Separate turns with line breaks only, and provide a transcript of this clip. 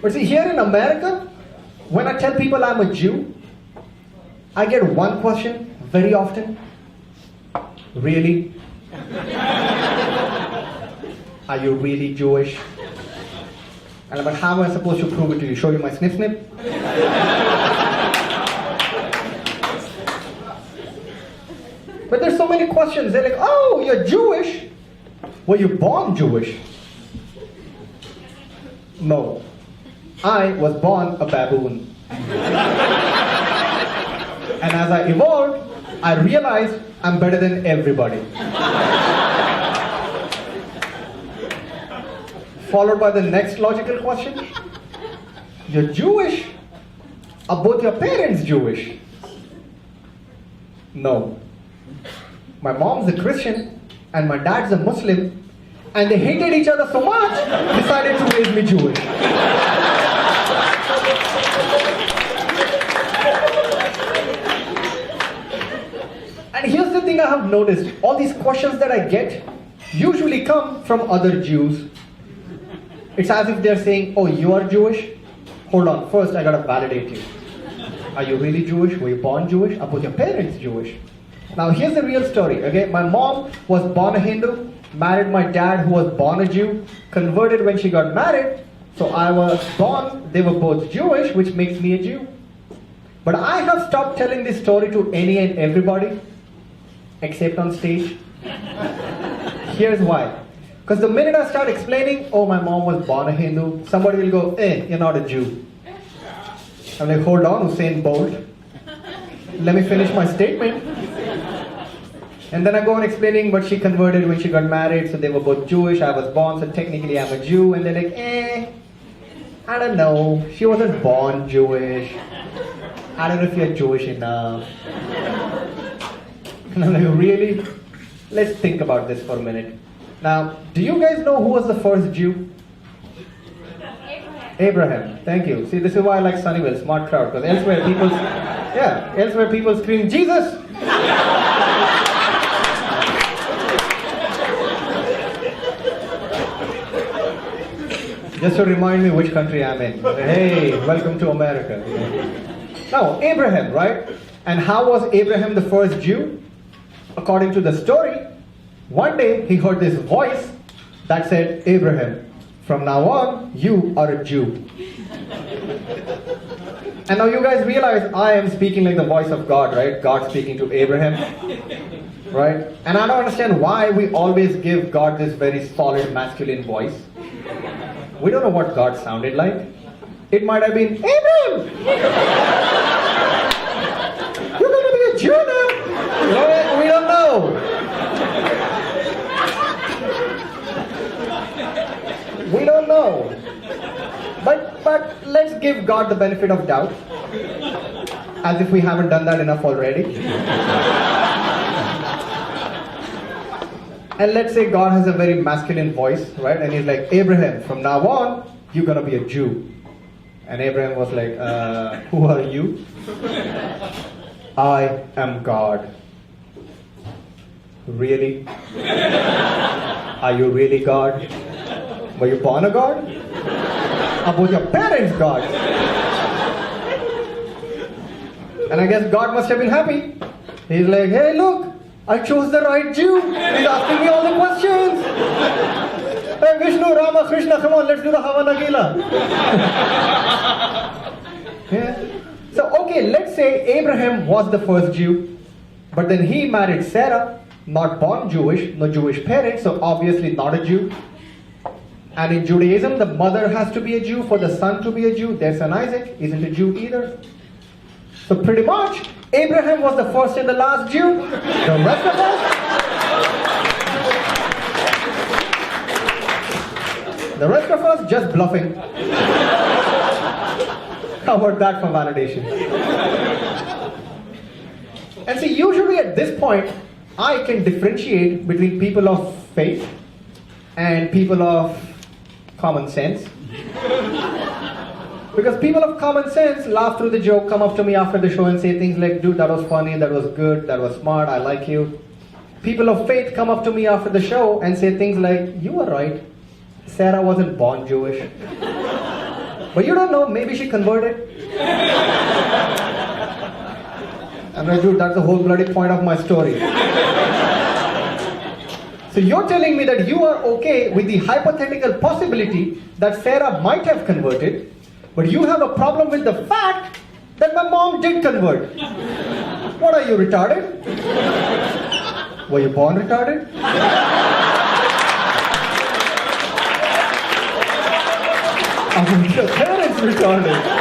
But see, here in America, when I tell people I'm a Jew, I get one question very often. Really? Are you really Jewish? And I'm like, how am I supposed to prove it to you? Show you my snip snip? But there's so many questions. They're like, oh, you're Jewish. Were you born Jewish? No. I was born a baboon. And as I evolved, I realized I'm better than everybody. Followed by the next logical question. You're Jewish? Are both your parents Jewish? No. My mom's a Christian and my dad's a Muslim, and they hated each other so much, decided to raise me Jewish. And here's the thing I have noticed. All these questions that I get usually come from other Jews. It's as if they're saying, oh, you are Jewish? Hold on, first I gotta validate you. Are you really Jewish? Were you born Jewish? Are both your parents Jewish? Now here's the real story, okay? My mom was born a Hindu, married my dad who was born a Jew, converted when she got married, so I was born, they were both Jewish, which makes me a Jew. But I have stopped telling this story to any and everybody, except on stage. Here's why. Because the minute I start explaining, oh, my mom was born a Hindu, somebody will go, you're not a Jew. I'm like, hold on, Usain Bolt. Let me finish my statement. And then I go on explaining, but she converted when she got married, so they were both Jewish, I was born, so technically I'm a Jew. And they're like, I don't know, she wasn't born Jewish. I don't know if you're Jewish enough. And I'm like, really? Let's think about this for a minute. Now, do you guys know who was the first Jew? Abraham. Thank you. See, this is why I like Sunnyvale, smart crowd, because elsewhere people scream, Jesus! Just to remind me which country I'm in. Hey, welcome to America. Now, Abraham, right? And how was Abraham the first Jew? According to the story, one day he heard this voice that said, Abraham, from now on, you are a Jew. And now you guys realize I am speaking like the voice of God, right? God speaking to Abraham, right? And I don't understand why we always give God this very solid masculine voice. We don't know what God sounded like. It might have been, Abraham! You're going to be a Jew now! You know, we don't know. We don't know. But let's give God the benefit of doubt. As if we haven't done that enough already. And let's say God has a very masculine voice, right? And he's like, Abraham, from now on, you're going to be a Jew. And Abraham was like, who are you? I am God. Really? Are you really God? Were you born a God? Or were your parents God? And I guess God must have been happy. He's like, hey, look, I chose the right Jew. He's asking me all the questions. Hey, Vishnu, Rama, Krishna, come on, let's do the Hava Nagila. Yeah. So, okay, let's say Abraham was the first Jew, but then he married Sarah, not born Jewish, no Jewish parents, so obviously not a Jew. And in Judaism, the mother has to be a Jew for the son to be a Jew. Their son Isaac isn't a Jew either. So pretty much, Abraham was the first and the last Jew. The rest of us, just bluffing. How about that for validation? And see, usually at this point, I can differentiate between people of faith and people of common sense. Because people of common sense laugh through the joke, come up to me after the show and say things like, dude, that was funny, that was good, that was smart, I like you. People of faith come up to me after the show and say things like, you were right, Sarah wasn't born Jewish. But you don't know, maybe she converted. I'm like, dude, that's the whole bloody point of my story. So you're telling me that you are okay with the hypothetical possibility that Sarah might have converted, but you have a problem with the fact that my mom did convert. What are you, retarded? Were you born retarded? Are your parents retarded?